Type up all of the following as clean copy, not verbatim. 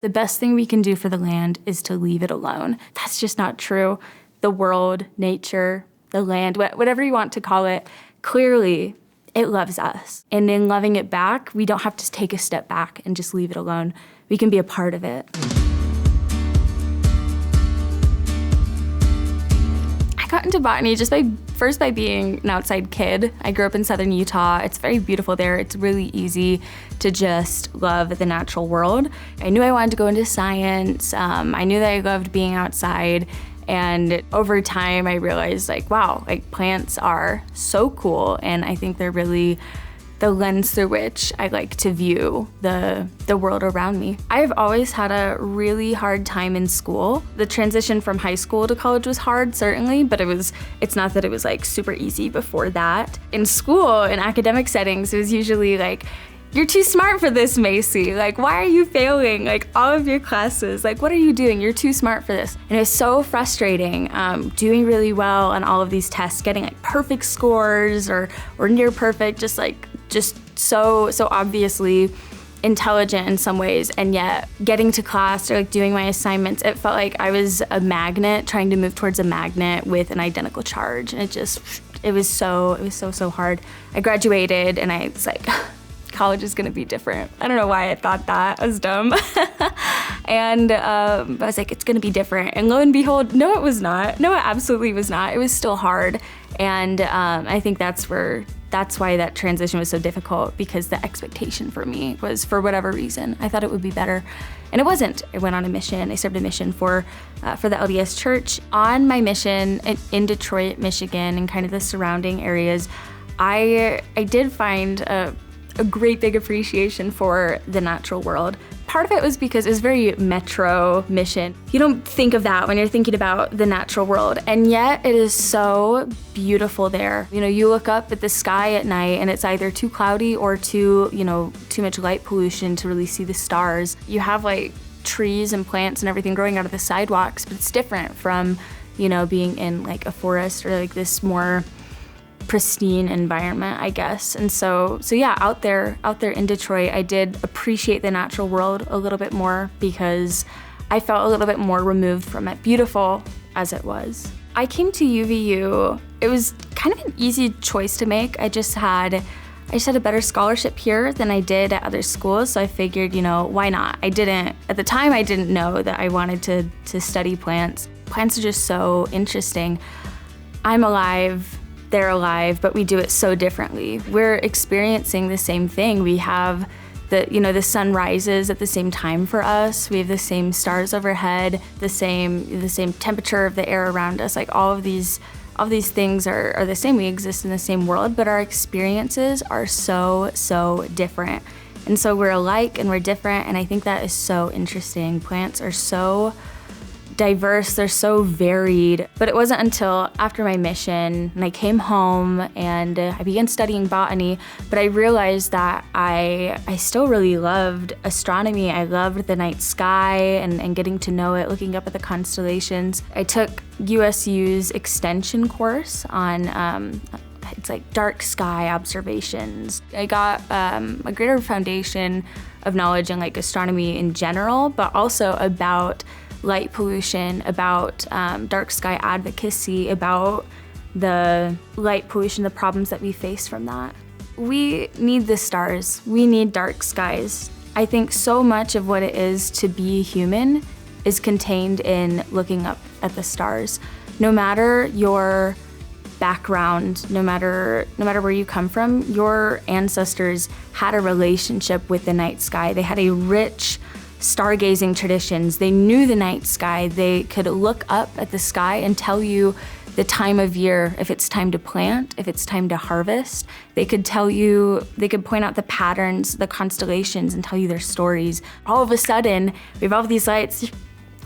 The best thing we can do for the land is to leave it alone. That's just not true. The world, nature, the land, whatever you want to call it, clearly it loves us. And in loving it back, we don't have to take a step back and just leave it alone. We can be a part of it. I got into botany just by being an outside kid. I grew up in southern Utah. It's very beautiful there. It's really easy to just love the natural world. I knew I wanted to go into science. I knew that I loved being outside. And over time, I realized wow, plants are so cool. And I think they're really the lens through which I like to view the world around me. I've always had a really hard time in school. The transition from high school to college was hard, certainly, but it's not that it was super easy before that. In school, in academic settings, it was usually you're too smart for this, Macy. Why are you failing all of your classes? What are you doing? You're too smart for this. And it was so frustrating doing really well on all of these tests, getting perfect scores or near perfect, just so obviously intelligent in some ways, and yet getting to class or doing my assignments, it felt like I was a magnet trying to move towards a magnet with an identical charge. And it was so hard. I graduated and I was college is gonna be different. I don't know why I thought that. I was dumb. And I was it's gonna be different. And lo and behold, no, it was not. No, it absolutely was not. It was still hard. And I think that's why that transition was so difficult, because the expectation for me was, for whatever reason, I thought it would be better. And it wasn't. I went on a mission. I served a mission for the LDS Church. On my mission in Detroit, Michigan, and kind of the surrounding areas, I did find a great big appreciation for the natural world. Part of it was because it was very metro mission. You don't think of that when you're thinking about the natural world, and yet it is so beautiful there. You look up at the sky at night and it's either too cloudy or too much light pollution to really see the stars. You have trees and plants and everything growing out of the sidewalks, but it's different from, being in a forest or this more pristine environment, I guess. And so yeah, out there in Detroit, I did appreciate the natural world a little bit more because I felt a little bit more removed from it, beautiful as it was. I came to UVU, it was kind of an easy choice to make. I just had a better scholarship here than I did at other schools, so I figured, why not? At the time, I didn't know that I wanted to study plants. Plants are just so interesting. I'm alive, they're alive, but we do it so differently. We're experiencing the same thing. We have the sun rises at the same time for us. We have the same stars overhead, the same temperature of the air around us. All of these things are the same. We exist in the same world, but our experiences are so different. And so we're alike and we're different, and I think that is so interesting. Plants are so diverse, they're so varied. But it wasn't until after my mission and I came home and I began studying botany, but I realized that I still really loved astronomy. I loved the night sky and getting to know it, looking up at the constellations. I took USU's extension course on it's dark sky observations. I got a greater foundation of knowledge in astronomy in general, but also about light pollution, about dark sky advocacy, about the light pollution, the problems that we face from that. We need the stars. We need dark skies. I think so much of what it is to be human is contained in looking up at the stars. No matter your background, no matter where you come from, your ancestors had a relationship with the night sky. They had a rich stargazing traditions. They knew the night sky. They could look up at the sky and tell you the time of year, if it's time to plant, if it's time to harvest. They could point out the patterns, the constellations, and tell you their stories. All of a sudden, we have all these lights,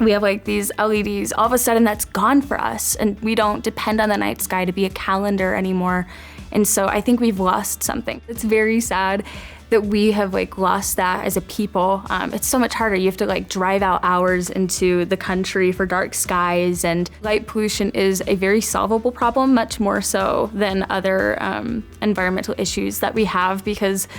we have these LEDs, all of a sudden that's gone for us, and we don't depend on the night sky to be a calendar anymore. And so I think we've lost something. It's very sad that we have lost that as a people. It's so much harder. You have to drive out hours into the country for dark skies, and light pollution is a very solvable problem, much more so than other environmental issues that we have, because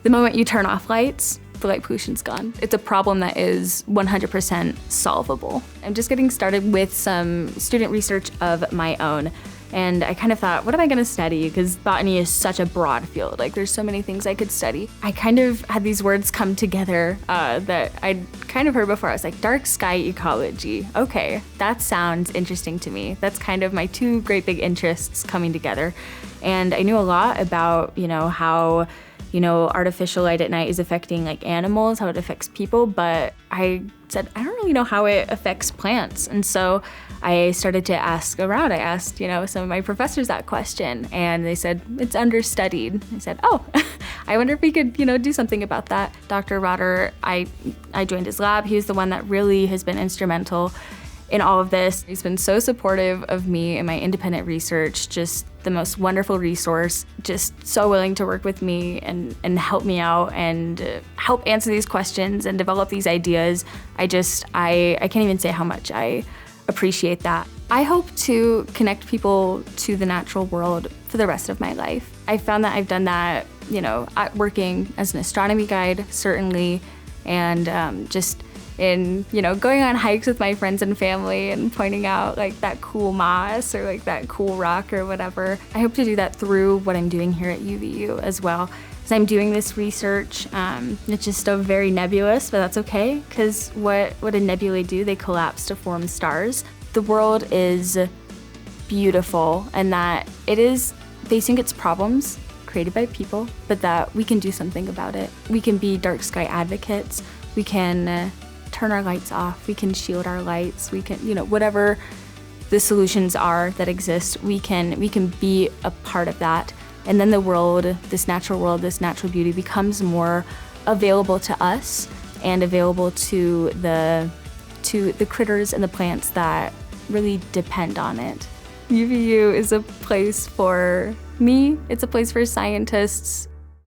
the moment you turn off lights, the light pollution's gone. It's a problem that is 100% solvable. I'm just getting started with some student research of my own. And I kind of thought, what am I gonna study? Because botany is such a broad field. Like, there's so many things I could study. I kind of had these words come together that I'd kind of heard before. I was like, dark sky ecology. Okay, that sounds interesting to me. That's kind of my two great big interests coming together. And I knew a lot about, how artificial light at night is affecting like animals, how it affects people, but I said, I don't really know how it affects plants. And so I started to ask around. I asked, some of my professors that question, and they said, it's understudied. I said, oh, I wonder if we could, do something about that. Dr. Rotter, I joined his lab. He was the one that really has been instrumental in all of this. He's been so supportive of me and my independent research, just the most wonderful resource, just so willing to work with me and help me out and help answer these questions and develop these ideas. I can't even say how much I appreciate that. I hope to connect people to the natural world for the rest of my life. I found that I've done that, working as an astronomy guide, certainly, and just in, going on hikes with my friends and family and pointing out like that cool moss or like that cool rock or whatever. I hope to do that through what I'm doing here at UVU as well. As I'm doing this research, it's just still very nebulous, but that's okay, because what a nebulae do, they collapse to form stars. The world is beautiful, and that it is facing its problems created by people, but that we can do something about it. We can be dark sky advocates. We can turn our lights off. We can shield our lights. We can, whatever the solutions are that exist, we can be a part of that. And then the world, this natural beauty becomes more available to us and available to the critters and the plants that really depend on it. UVU is a place for me. It's a place for scientists